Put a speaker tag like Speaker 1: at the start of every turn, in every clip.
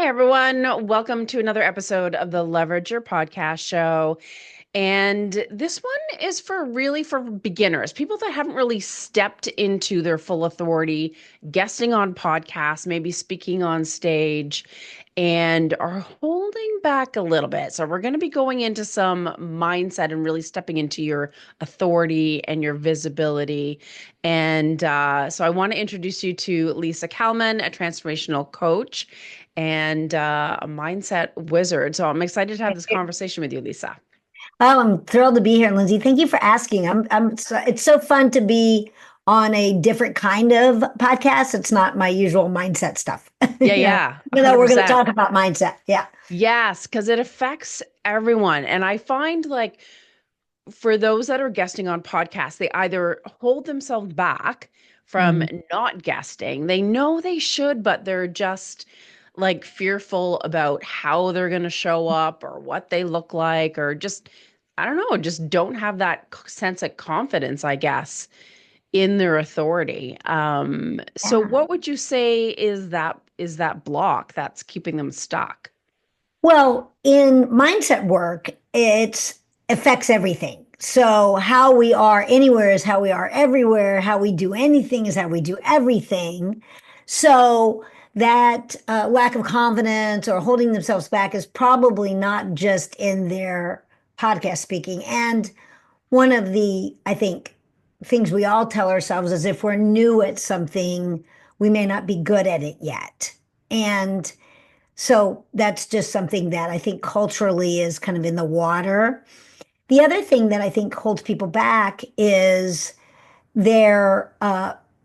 Speaker 1: Hi, everyone. Welcome to another episode of the Leverage Your Podcast show. And this one is for beginners, people that haven't really stepped into their full authority, guesting on podcasts, maybe speaking on stage, and are holding back a little bit. So we're going to be going into some mindset and really stepping into your authority and your visibility. And so I want to introduce you to Lisa Kalmin, a transformational coach and a mindset wizard. So I'm excited to have this conversation with you, Lisa.
Speaker 2: Oh, I'm thrilled to be here, Lindsay. Thank you for asking. It's so fun to be on a different kind of podcast. It's not my usual mindset stuff.
Speaker 1: Yeah,
Speaker 2: You know,
Speaker 1: yeah,
Speaker 2: even though we're going to
Speaker 1: 100%.
Speaker 2: talk about mindset. Yeah.
Speaker 1: Yes, because it affects everyone. And I find like for those that are guesting on podcasts, they either hold themselves back from
Speaker 2: Mm.
Speaker 1: not guesting. They know they should, but they're just like fearful about how they're going to show up or what they look like, or just, I don't know, just don't have that sense of confidence, I guess, in their authority. So
Speaker 2: Yeah.
Speaker 1: what would you say is that block that's keeping them stuck?
Speaker 2: Well, in mindset work, it affects everything. So how we are anywhere is how we are everywhere. How we do anything is how we do everything. So that lack of confidence or holding themselves back is probably not just in their podcast speaking. And one of the, I think, things we all tell ourselves is if we're new at something, we may not be good at it yet. And so that's just something that I think culturally is kind of in the water. The other thing that I think holds people back is their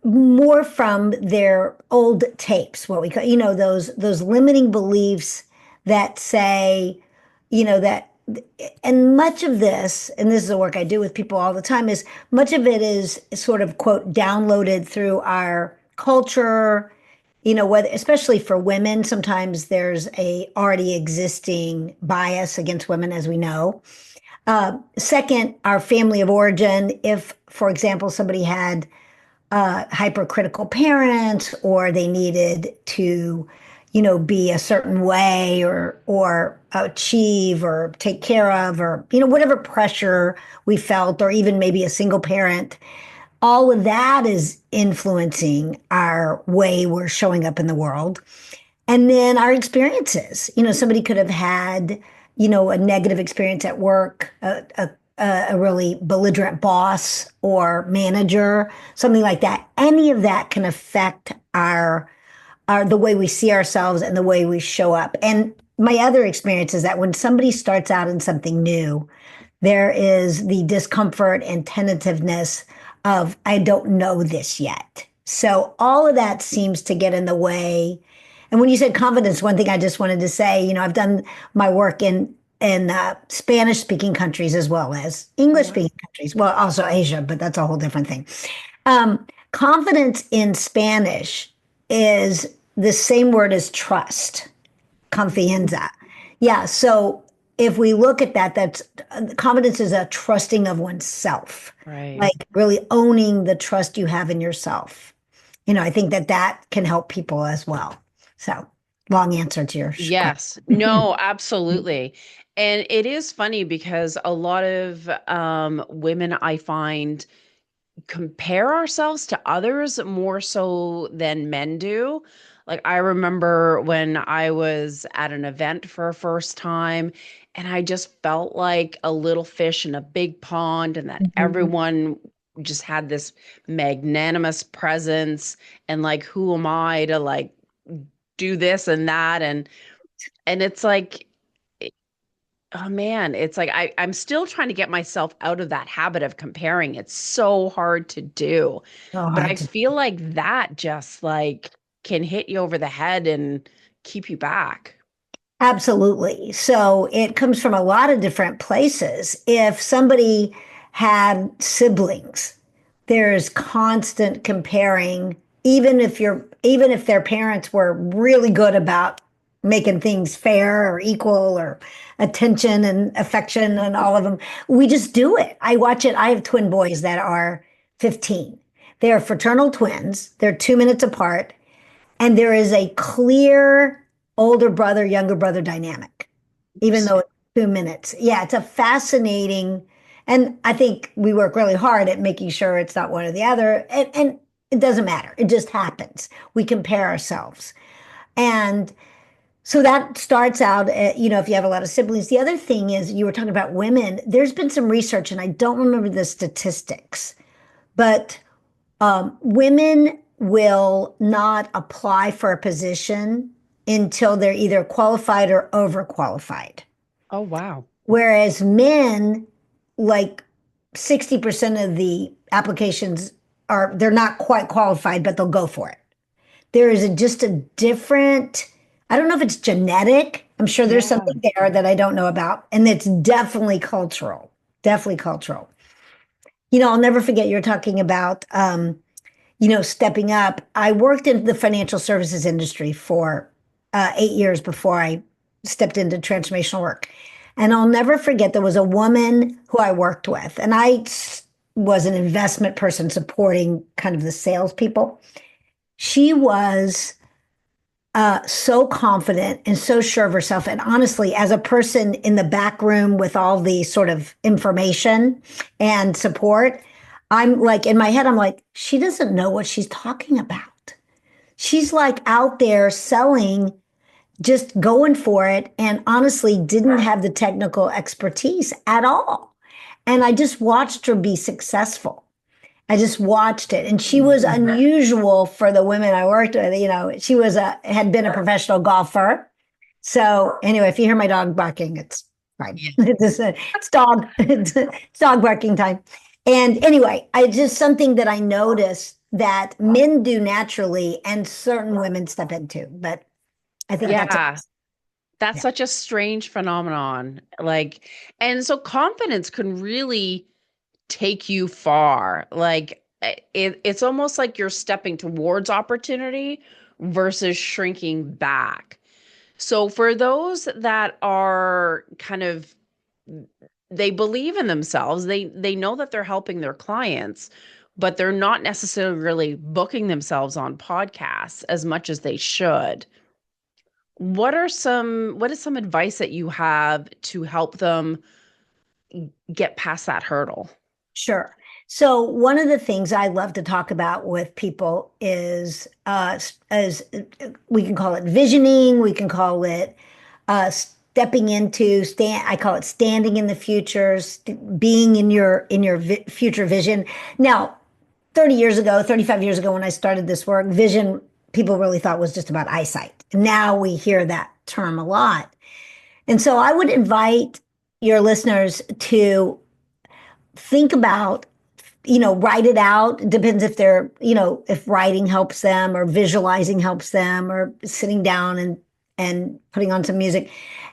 Speaker 2: more from their old tapes, what we call, those limiting beliefs that say, that, and much of this, and this is the work I do with people all the time, is much of it is sort of quote downloaded through our culture, whether especially for women, sometimes there's a already existing bias against women, as we know. Second, our family of origin. If, for example, somebody had hypercritical parents, or they needed to, be a certain way, or achieve, or take care of, or whatever pressure we felt, or even maybe a single parent, all of that is influencing our way we're showing up in the world. And then our experiences. Somebody could have had, a negative experience at work, a really belligerent boss or manager, something like that. Any of that can affect our the way we see ourselves and the way we show up. And my other experience is that when somebody starts out in something new, there is the discomfort and tentativeness of, I don't know this yet. So all of that seems to get in the way. And when you said confidence, one thing I just wanted to say, I've done my work in Spanish speaking countries as well as
Speaker 1: Oh,
Speaker 2: English
Speaker 1: wow.
Speaker 2: speaking countries. Well, also Asia, but that's a whole different thing. Confidence in Spanish is the same word as trust, confianza. Yeah. So if we look at that, that's confidence is a trusting of oneself,
Speaker 1: Right.
Speaker 2: like really owning the trust you have in yourself. I think that that can help people as well. So, long answer to your
Speaker 1: Yes.
Speaker 2: question.
Speaker 1: No, absolutely. And it is funny because a lot of women I find compare ourselves to others more so than men do. Like I remember when I was at an event for a first time and I just felt like a little fish in a big pond and that
Speaker 2: Mhm.
Speaker 1: everyone just had this magnanimous presence and like who am I to like do this and that and it's like oh man, it's like I'm still trying to get myself out of that habit of comparing. It's so hard to do.
Speaker 2: So
Speaker 1: But
Speaker 2: hard
Speaker 1: I
Speaker 2: to.
Speaker 1: feel like that just like can hit you over the head and keep you back.
Speaker 2: Absolutely. So it comes from a lot of different places. If somebody had siblings, there's constant comparing, even if their parents were really good about making things fair or equal or attention and affection and all of them. We just do it. I watch it. I have twin boys that are 15. They are fraternal twins. They're 2 minutes apart. And there is a clear older brother, younger brother dynamic, even though
Speaker 1: Interesting.
Speaker 2: it's 2 minutes. Yeah, it's a fascinating, and I think we work really hard at making sure it's not one or the other. And it doesn't matter. It just happens. We compare ourselves. And so that starts out, if you have a lot of siblings. The other thing is, you were talking about women. There's been some research, and I don't remember the statistics, but women will not apply for a position until they're either qualified or overqualified.
Speaker 1: Oh, wow.
Speaker 2: Whereas men, like 60% of the applications they're not quite qualified, but they'll go for it. There is just a different, I don't know if it's genetic. I'm sure there's
Speaker 1: Yeah.
Speaker 2: something there that I don't know about. And it's definitely cultural, definitely cultural. I'll never forget you're talking about, stepping up. I worked in the financial services industry for 8 years before I stepped into transformational work. And I'll never forget there was a woman who I worked with, and was an investment person supporting kind of the salespeople. She was so confident and so sure of herself. And honestly, as a person in the back room with all the sort of information and support, I'm like, in my head, I'm like, she doesn't know what she's talking about. She's like out there selling, just going for it, and honestly didn't have the technical expertise at all. And I just watched her be successful. I just watched it. And she was unusual for the women I worked with. She had been a professional golfer. So anyway, if you hear my dog barking, it's fine.
Speaker 1: Yeah.
Speaker 2: It's dog, it's dog barking time. And anyway, I just something that I noticed that men do naturally and certain women step into. But I think that's
Speaker 1: Yeah. That's
Speaker 2: yeah,
Speaker 1: such a strange phenomenon. Like, and so confidence can really take you far. Like, it's almost like you're stepping towards opportunity versus shrinking back. So for those that are kind of they believe in themselves, they know that they're helping their clients, but they're not necessarily really booking themselves on podcasts as much as they should. What is some advice that you have to help them get past that hurdle?
Speaker 2: sure. So one of the things I love to talk about with people is as we can call it visioning, we can call it stepping into stand. I call it standing in the future, being in your future vision. Now, 30 years ago, 35 years ago, when I started this work, vision people really thought was just about eyesight. Now we hear that term a lot, and so I would invite your listeners to think about, write it out. It depends if they're, if writing helps them or visualizing helps them or sitting down and putting on some music,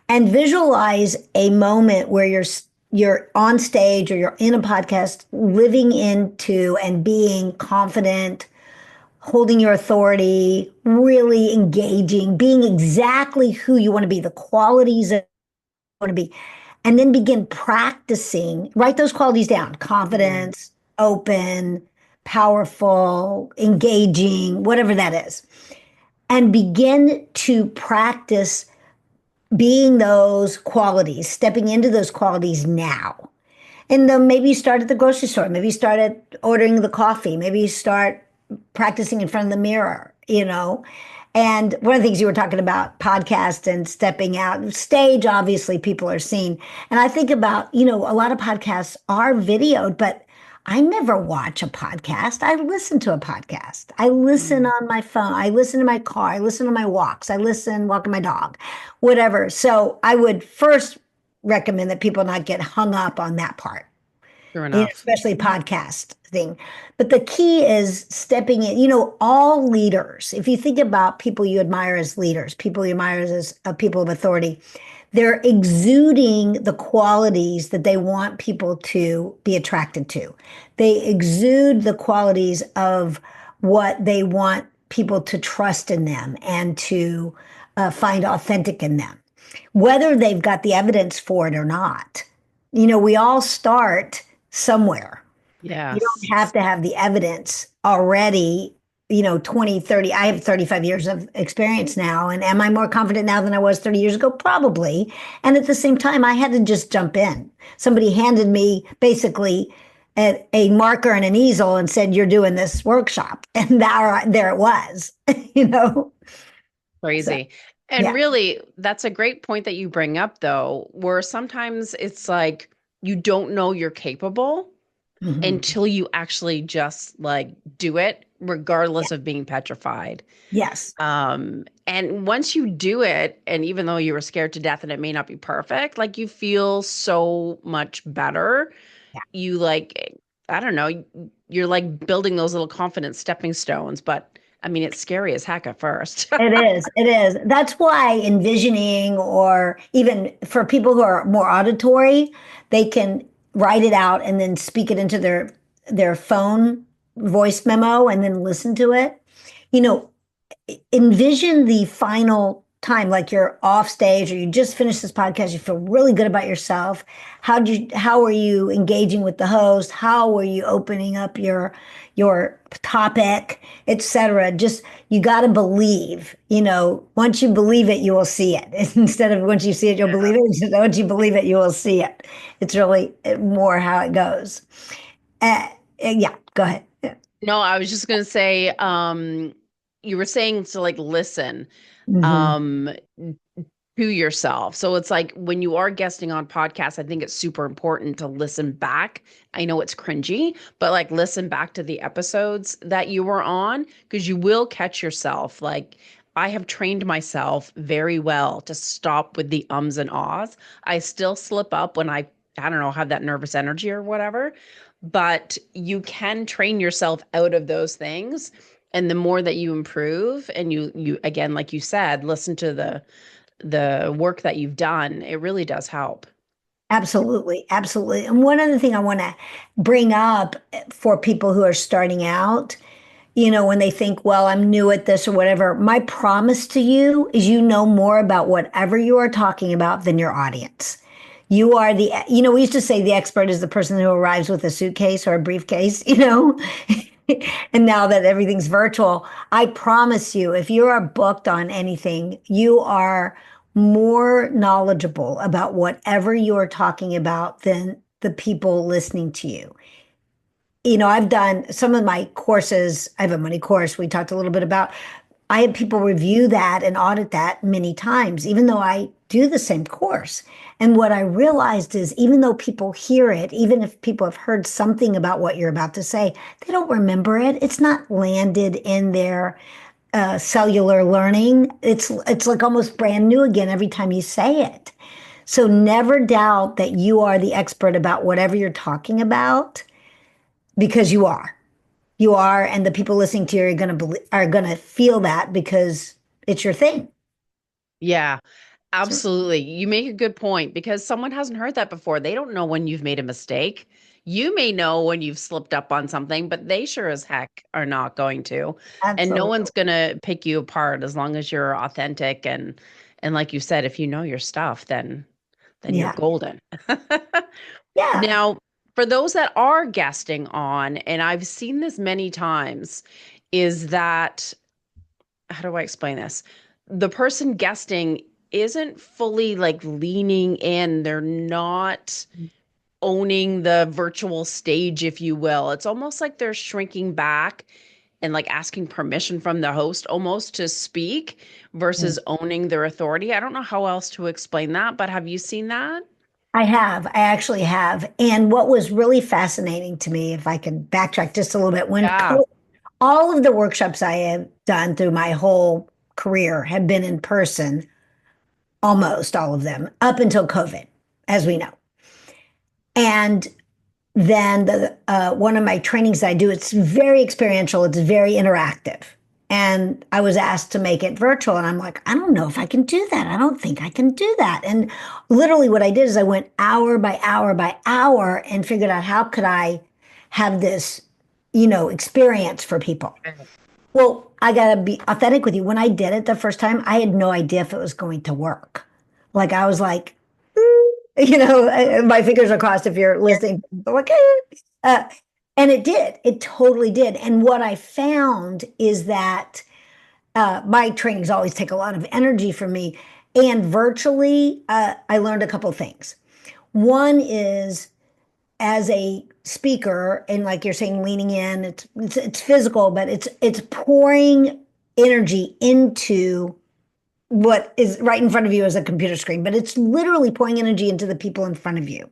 Speaker 2: and visualize a moment where you're on stage or you're in a podcast, living into and being confident, holding your authority, really engaging, being exactly who you want to be, the qualities that you want to be, and then begin practicing. Write those qualities down:
Speaker 1: Mhm.
Speaker 2: confidence, open, powerful, engaging, whatever that is. And begin to practice being those qualities, stepping into those qualities now. And then maybe you start at the grocery store. Maybe you start at ordering the coffee. Maybe you start practicing in front of the mirror. And one of the things you were talking about, podcast and stepping out, stage, obviously, people are seen. And I think about, a lot of podcasts are videoed, but I never watch a podcast. I listen to a podcast. I listen
Speaker 1: Mhm.
Speaker 2: on my phone. I listen in my car. I listen on my walks. I listen walking my dog, whatever. So I would first recommend that people not get hung up on that part,
Speaker 1: Sure enough.
Speaker 2: especially podcast thing. But the key is stepping in. All leaders, if you think about people you admire as leaders, people you admire as people of authority, they're exuding the qualities that they want people to be attracted to. They exude the qualities of what they want people to trust in them and to find authentic in them, whether they've got the evidence for it or not. We all start somewhere. You
Speaker 1: Yes.
Speaker 2: don't have to have the evidence already. 20, 30, I have 35 years of experience now. And am I more confident now than I was 30 years ago? Probably. And at the same time, I had to just jump in. Somebody handed me basically a marker and an easel and said, "You're doing this workshop." And there it was, you know? So,
Speaker 1: Crazy. And
Speaker 2: yeah.
Speaker 1: really, that's a great point that you bring up, though, where sometimes it's like you don't know you're capable
Speaker 2: Mhm.
Speaker 1: until you actually just like do it,
Speaker 2: Yeah.
Speaker 1: regardless of being petrified.
Speaker 2: Yes.
Speaker 1: And once you do it, and even though you were scared to death and it may not be perfect, like you feel so much better.
Speaker 2: Yeah.
Speaker 1: You like, I don't know, you're like building those little confidence stepping stones, but I mean, it's scary as heck at first.
Speaker 2: It is. It is. That's why envisioning, or even for people who are more auditory, they can write it out and then speak it into their phone voice memo and then listen to it. You know, envision the final time, like you're off stage or you just finished this podcast, you feel really good about yourself. How are you engaging with the host? How are you opening up your topic, etc.? Just, you got to believe, once you believe it, you will see it. Instead of once you see it, you'll
Speaker 1: Yeah.
Speaker 2: believe it. Once you believe it, you will see it. It's really more how it goes. Yeah, go ahead. Yeah.
Speaker 1: No, I was just gonna say, you were saying to like listen.
Speaker 2: Mhm.
Speaker 1: Um, to yourself. So it's like when you are guesting on podcasts, I think it's super important to listen back. I know it's cringy, but like listen back to the episodes that you were on because you will catch yourself. Like I have trained myself very well to stop with the ums and ahs. I still slip up when I don't know, have that nervous energy or whatever, but you can train yourself out of those things. And the more that you improve and you again, like you said, listen to the work that you've done, it really does help.
Speaker 2: Absolutely, absolutely. And one other thing I want to bring up for people who are starting out, when they think, well, I'm new at this or whatever, my promise to you is you know more about whatever you are talking about than your audience. We used to say the expert is the person who arrives with a suitcase or a briefcase. And now that everything's virtual, I promise you, if you are booked on anything, you are more knowledgeable about whatever you're talking about than the people listening to you. I've done some of my courses. I have a money course we talked a little bit about. I had people review that and audit that many times, even though I do the same course. And what I realized is, even though people hear it, even if people have heard something about what you're about to say, they don't remember it. It's not landed in their cellular learning. It's like almost brand new again every time you say it. So never doubt that you are the expert about whatever you're talking about, because you are. You are, and the people listening to you are gonna feel that because it's your thing.
Speaker 1: Yeah,
Speaker 2: So,
Speaker 1: absolutely. You make a good point because someone hasn't heard that before. They don't know when you've made a mistake. You may know when you've slipped up on something, but they sure as heck are not going to. And no
Speaker 2: absolutely.
Speaker 1: one's going to pick you apart as long as you're authentic and like you said, if you know your stuff, then you're
Speaker 2: Yeah.
Speaker 1: golden.
Speaker 2: Yeah.
Speaker 1: Now, for those that are guesting on, and I've seen this many times, is that how do I explain this? The person guesting isn't fully like leaning in. They're not owning the virtual stage, if you will. It's almost like they're shrinking back and like asking permission from the host almost to speak versus owning their authority. I don't know how else to explain that, but have you seen that?
Speaker 2: I have. I actually have. And what was really fascinating to me, if I can backtrack just a little bit,
Speaker 1: Yeah.
Speaker 2: all of the workshops I have done through my whole career have been in person, almost all of them, up until COVID, as we know. And then one of my trainings that I do, it's very experiential, it's very interactive. And I was asked to make it virtual, and I'm like, I don't know if I can do that. I don't think I can do that. And literally, what I did is I went hour by hour by hour and figured out how could I have this, experience for people. Well, I gotta be authentic with you. When I did it the first time, I had no idea if it was going to work. Like I was like, my fingers are crossed if you're listening. Like, And it did. It totally did. And what I found is that my trainings always take a lot of energy from me. And virtually, I learned a couple of things. One is as a speaker, and like you're saying, leaning in, it's physical, but it's pouring energy into what is right in front of you as a computer screen, but it's literally pouring energy into the people in front of you.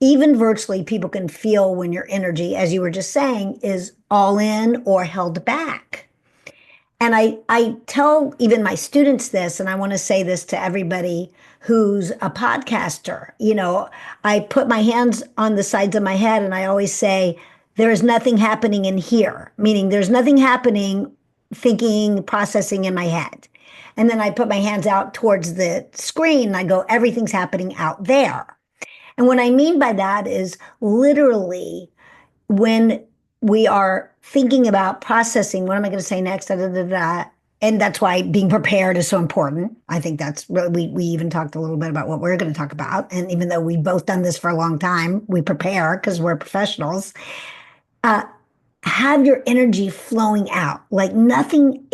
Speaker 2: Even virtually, people can feel when your energy, as you were just saying, is all in or held back. And I tell even my students this, and I want to say this to everybody who's a podcaster. I put my hands on the sides of my head and I always say, there is nothing happening in here, meaning there's nothing happening, thinking, processing in my head. And then I put my hands out towards the screen and I go, everything's happening out there. And what I mean by that is literally when we are thinking about processing, what am I going to say next? Da, da, da, da. And that's why being prepared is so important. I think that's really, we even talked a little bit about what we're going to talk about. And even though we've both done this for a long time, we prepare because we're professionals. Uh, have your energy flowing out. Like nothing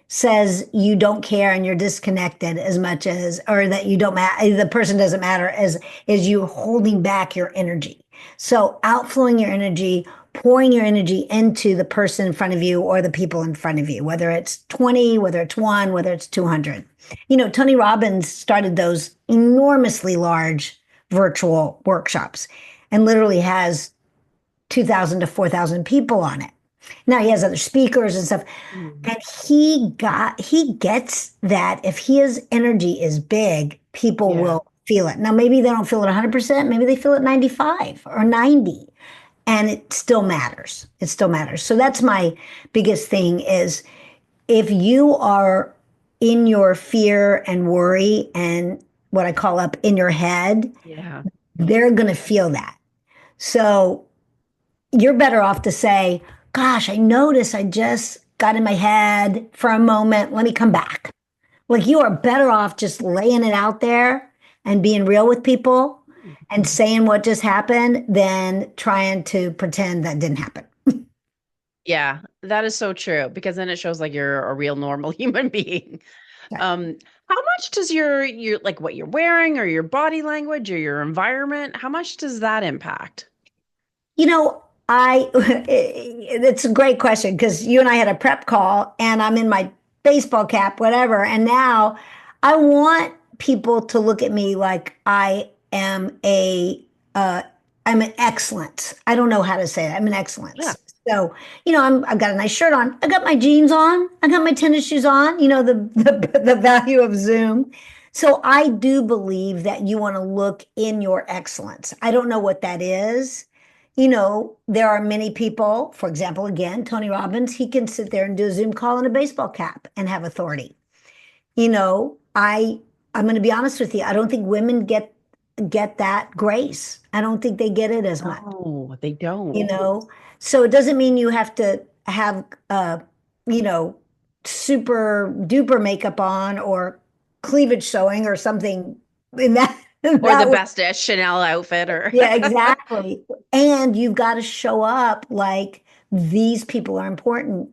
Speaker 2: says you don't care and you're disconnected as much as, or that you don't matter, the person doesn't matter as is you holding back your energy. So outflowing your energy, pouring your energy into the person in front of you or the people in front of you, whether it's 20, whether it's one, whether it's 200. Tony Robbins started those enormously large virtual workshops and literally has 2,000 to 4,000 people on it. Now he has other speakers and stuff.
Speaker 1: Mm.
Speaker 2: And he gets that if his energy is big, people
Speaker 1: Yeah.
Speaker 2: will feel it. Now maybe they don't feel it 100%, maybe they feel it 95 or 90, and it still matters. It still matters. So that's my biggest thing is if you are in your fear and worry and what I call up in your head,
Speaker 1: Yeah.
Speaker 2: they're going to feel that. So you're better off to say, gosh, I noticed I just got in my head for a moment. Let me come back. Like you are better off just laying it out there and being real with people and saying what just happened than trying to pretend that didn't happen.
Speaker 1: Yeah, that is so true because then it shows like you're a real normal human being.
Speaker 2: Okay.
Speaker 1: How much does your like what you're wearing or your body language or your environment, how much does that impact?
Speaker 2: You know, it's a great question because you and I had a prep call and I'm in my baseball cap, whatever. And now I want people to look at me like uh, I'm an excellence. I don't know how to say it. I'm an
Speaker 1: Yeah.
Speaker 2: excellence. So, I've got a nice shirt on. I got my jeans on. I got my tennis shoes on, the value of Zoom. So I do believe that you want to look in your excellence. I don't know what that is. There are many people, for example, again, Tony Robbins, he can sit there and do a Zoom call in a baseball cap and have authority. I'm going to be honest with you. I don't think women get that grace. I don't think they get it as much,
Speaker 1: No, they don't.
Speaker 2: you know. So it doesn't mean you have to have you know, super duper makeup on or cleavage showing or something in that
Speaker 1: Or the
Speaker 2: that
Speaker 1: best Chanel outfit or
Speaker 2: yeah, exactly. And you've got to show up like these people are important.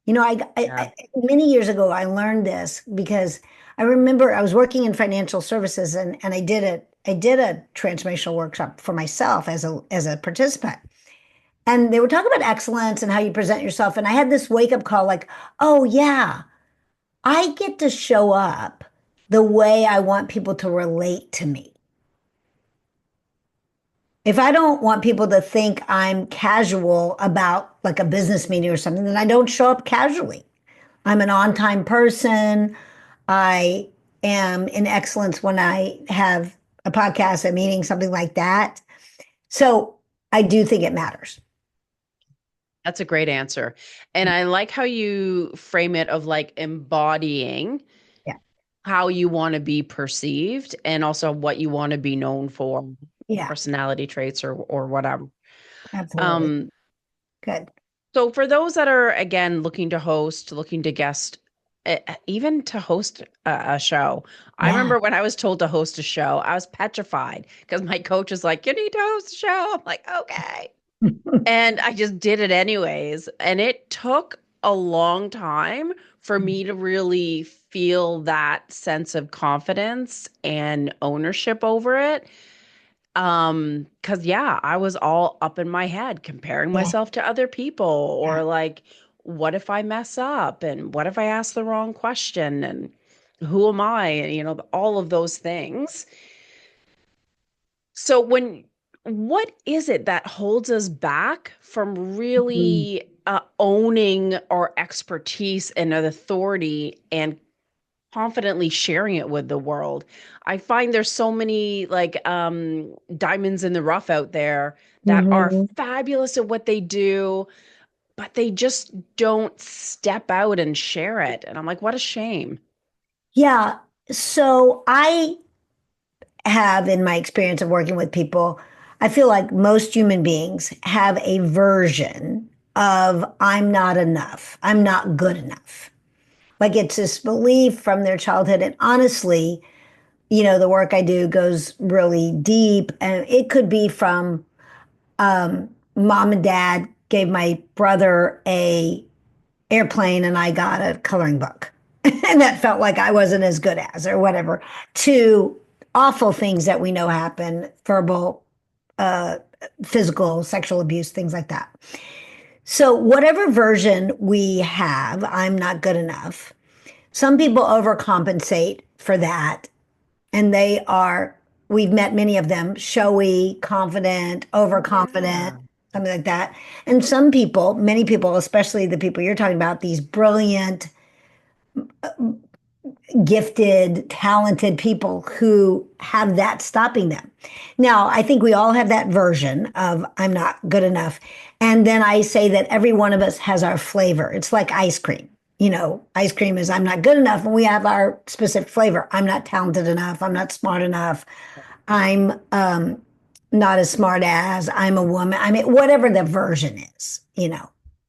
Speaker 1: Yeah.
Speaker 2: Many years ago, I learned this because I remember I was working in financial services and I did a transformational workshop for myself as a participant. And they were talking about excellence and how you present yourself. And I had this wake up call like, oh, yeah, I get to show up the way I want people to relate to me. If I don't want people to think I'm casual about like a business meeting or something, then I don't show up casually. I'm an on time person. I am in excellence when I have a podcast, a meeting, something like that. So I do think it matters.
Speaker 1: That's a great answer. And I like how you frame it of like embodying
Speaker 2: Yeah.
Speaker 1: how you want to be perceived and also what you want to be known for,
Speaker 2: Yeah.
Speaker 1: personality traits or whatever.
Speaker 2: Absolutely.
Speaker 1: Um,
Speaker 2: Good.
Speaker 1: so for those that are again looking to host, looking to guest even to host a show. I
Speaker 2: Yeah.
Speaker 1: remember when I was told to host a show, I was petrified because my coach was like, "You need to host a show." I'm like, "Okay." And I just did it anyways. And it took a long time for me to really feel that sense of confidence and ownership over it. Cause yeah, I was all up in my head comparing
Speaker 2: Yeah.
Speaker 1: myself to other people
Speaker 2: Yeah.
Speaker 1: or like, what if I mess up? And what if I ask the wrong question? And who am I? And all of those things. So what is it that holds us back from
Speaker 2: Mhm.
Speaker 1: really owning our expertise and authority and confidently sharing it with the world? I find there's so many like diamonds in the rough out there that are
Speaker 2: Mhm.
Speaker 1: fabulous at what they do, but they just don't step out and share it. And I'm like, what a shame.
Speaker 2: Yeah. So I have, in my experience of working with people, I feel like most human beings have a version of I'm not enough. I'm not good enough. Like it's this belief from their childhood. And honestly, the work I do goes really deep. And it could be from mom and dad gave my brother a airplane and I got a coloring book. And that felt like I wasn't as good as or whatever, to awful things that we know happen, verbal, uh, physical, sexual abuse, things like that. So whatever version we have, I'm not good enough. Some people overcompensate for that, and we've met many of them, showy, confident, overconfident,
Speaker 1: Yeah.
Speaker 2: something like that. And some people, many people, especially the people you're talking about, these brilliant, gifted, talented people who have that stopping them. Now, I think we all have that version of I'm not good enough. And then I say that every one of us has our flavor. It's like ice cream. Ice cream is I'm not good enough, and we have our specific flavor. I'm not talented enough. I'm not smart enough. I'm not as smart as I'm a woman. I mean, whatever the version is.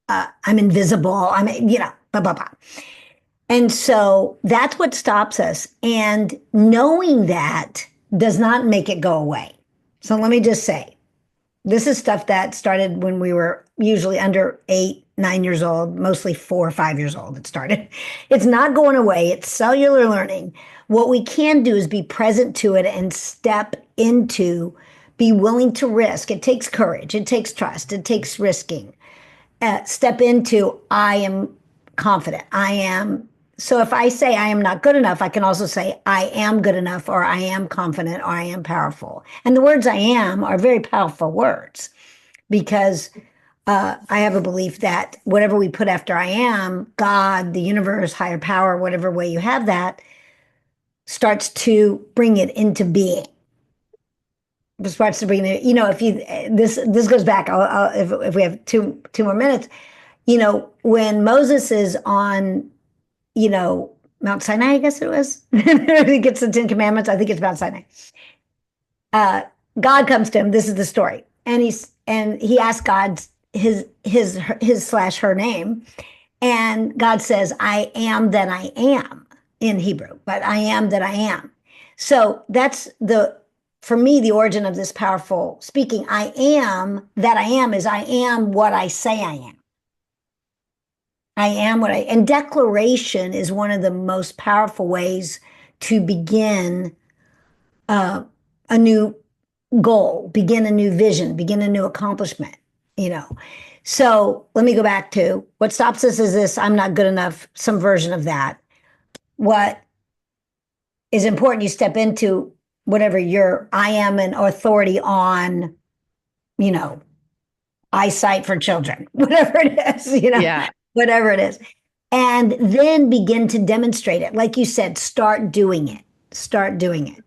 Speaker 2: I'm invisible. blah, blah, blah. And so that's what stops us. And knowing that does not make it go away. So let me just say, this is stuff that started when we were usually under 8, 9 years old, mostly 4 or 5 years old. It started. It's not going away. It's cellular learning. What we can do is be present to it and step into, be willing to risk. It takes courage. It takes trust. It takes risking. Step into, I am confident. I am. So if I say I am not good enough, I can also say I am good enough, or I am confident, or I am powerful. And the words I am are very powerful words because I have a belief that whatever we put after I am, God, the universe, higher power, whatever way you have that, starts to bring it into being. Starts to bring it. If you this goes back. If we have two more minutes, when Moses is on, Mount Sinai, I guess it was. He gets the Ten Commandments. I think it's Mount Sinai. Uh, God comes to him. This is the story, and he asks God his slash her name, and God says, "I am that I am" in Hebrew, but I am that I am. So that's for me the origin of this powerful speaking. I am that I am is I am what I say I am. I am and declaration is one of the most powerful ways to begin uh, a new goal, begin a new vision, begin a new accomplishment, you know. So let me go back to what stops us is this I'm not good enough, some version of that. What is important, you step into whatever I am an authority on, you know, eyesight for children, whatever it is,
Speaker 1: Yeah.
Speaker 2: whatever it is. And then begin to demonstrate it. Like you said, start doing it. Start doing it.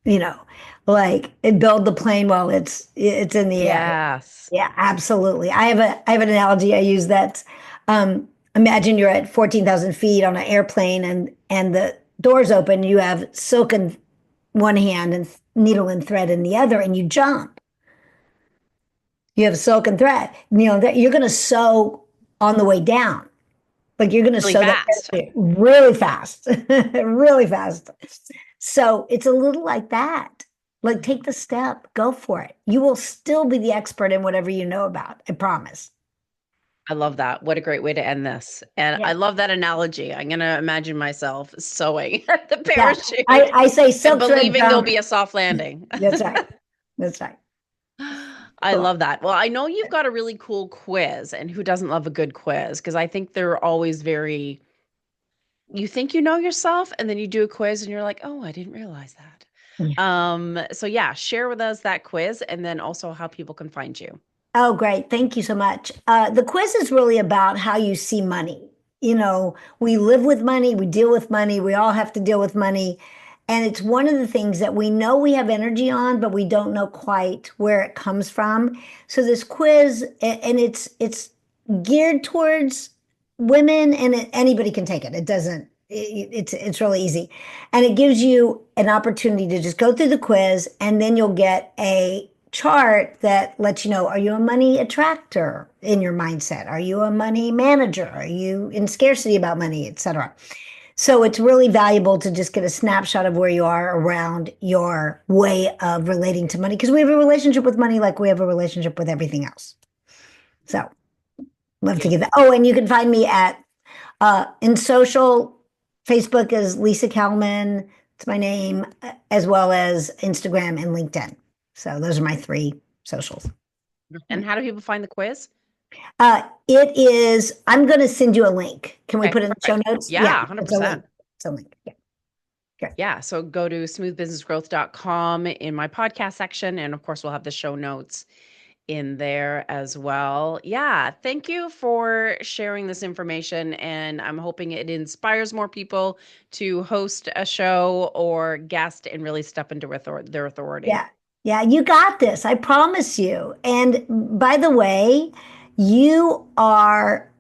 Speaker 2: You know, like build the plane while it's in the air.
Speaker 1: Yes.
Speaker 2: Yeah, absolutely. I have an analogy I use that imagine you're at 14,000 feet on an airplane and the doors open, you have silk in one hand and needle and thread in the other, and you jump. You have silk and thread. You're going to sew on the way down. Like you're going to
Speaker 1: Really
Speaker 2: sew that
Speaker 1: fast.
Speaker 2: parachute really fast, really fast. So it's a little like that. Like take the step, go for it. You will still be the expert in whatever you know about. I promise.
Speaker 1: I love that. What a great way to end this. And I
Speaker 2: Yeah.
Speaker 1: love that analogy. I'm going to imagine myself sewing the
Speaker 2: Yeah.
Speaker 1: parachute
Speaker 2: I say
Speaker 1: and
Speaker 2: silk thread
Speaker 1: believing there'll
Speaker 2: found.
Speaker 1: be a soft landing.
Speaker 2: That's right. That's right.
Speaker 1: I
Speaker 2: Cool.
Speaker 1: love that. Well, I know you've got a really cool quiz, and who doesn't love a good quiz? Because I think they're always very, you think you know yourself, and then you do a quiz and you're like, oh, I didn't realize that.
Speaker 2: Yeah.
Speaker 1: So yeah, share with us that quiz and then also how people can find you.
Speaker 2: Oh, great. Thank you so much. The quiz is really about how you see money. We live with money, we deal with money, we all have to deal with money. And it's one of the things that we know we have energy on, but we don't know quite where it comes from. So this quiz, and it's geared towards women, and anybody can take it. It doesn't, it's really easy. And it gives you an opportunity to just go through the quiz, and then you'll get a chart that lets you know, are you a money attractor in your mindset? Are you a money manager? Are you in scarcity about money, etc.? So it's really valuable to just get a snapshot of where you are around your way of relating to money, because we have a relationship with money like we have a relationship with everything else. So love to get that. Oh, and you can find me at in social. Facebook is Lisa Kalmin. It's my name, as well as Instagram and LinkedIn. So those are my three socials.
Speaker 1: And how do people find the quiz?
Speaker 2: It is, I'm going to send you a link. Can we
Speaker 1: Okay,
Speaker 2: put it in the show
Speaker 1: perfect.
Speaker 2: notes? Yeah,
Speaker 1: Yeah,
Speaker 2: it's a link.
Speaker 1: 100%.
Speaker 2: It's a link. Yeah, great.
Speaker 1: Yeah, so go to smoothbusinessgrowth.com in my podcast section. And of course, we'll have the show notes in there as well. Yeah, thank you for sharing this information. And I'm hoping it inspires more people to host a show or guest and really step into their authority.
Speaker 2: Yeah, yeah, you got this. I promise you. And by the way, you are,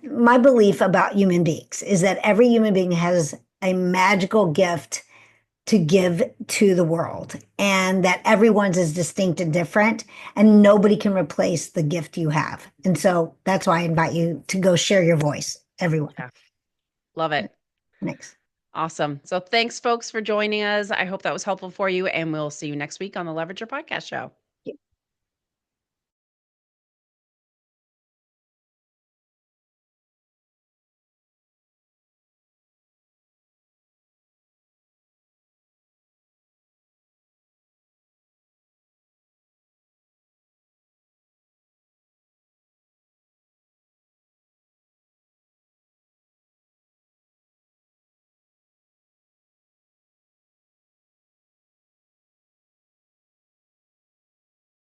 Speaker 2: my belief about human beings is that every human being has a magical gift to give to the world, and that everyone's is distinct and different, and nobody can replace the gift you have. And so that's why I invite you to go share your voice, everyone.
Speaker 1: Yeah, love it.
Speaker 2: Thanks.
Speaker 1: Awesome. So thanks, folks, for joining us. I hope that was helpful for you, and we'll see you next week on the Leverage Your Podcast Show.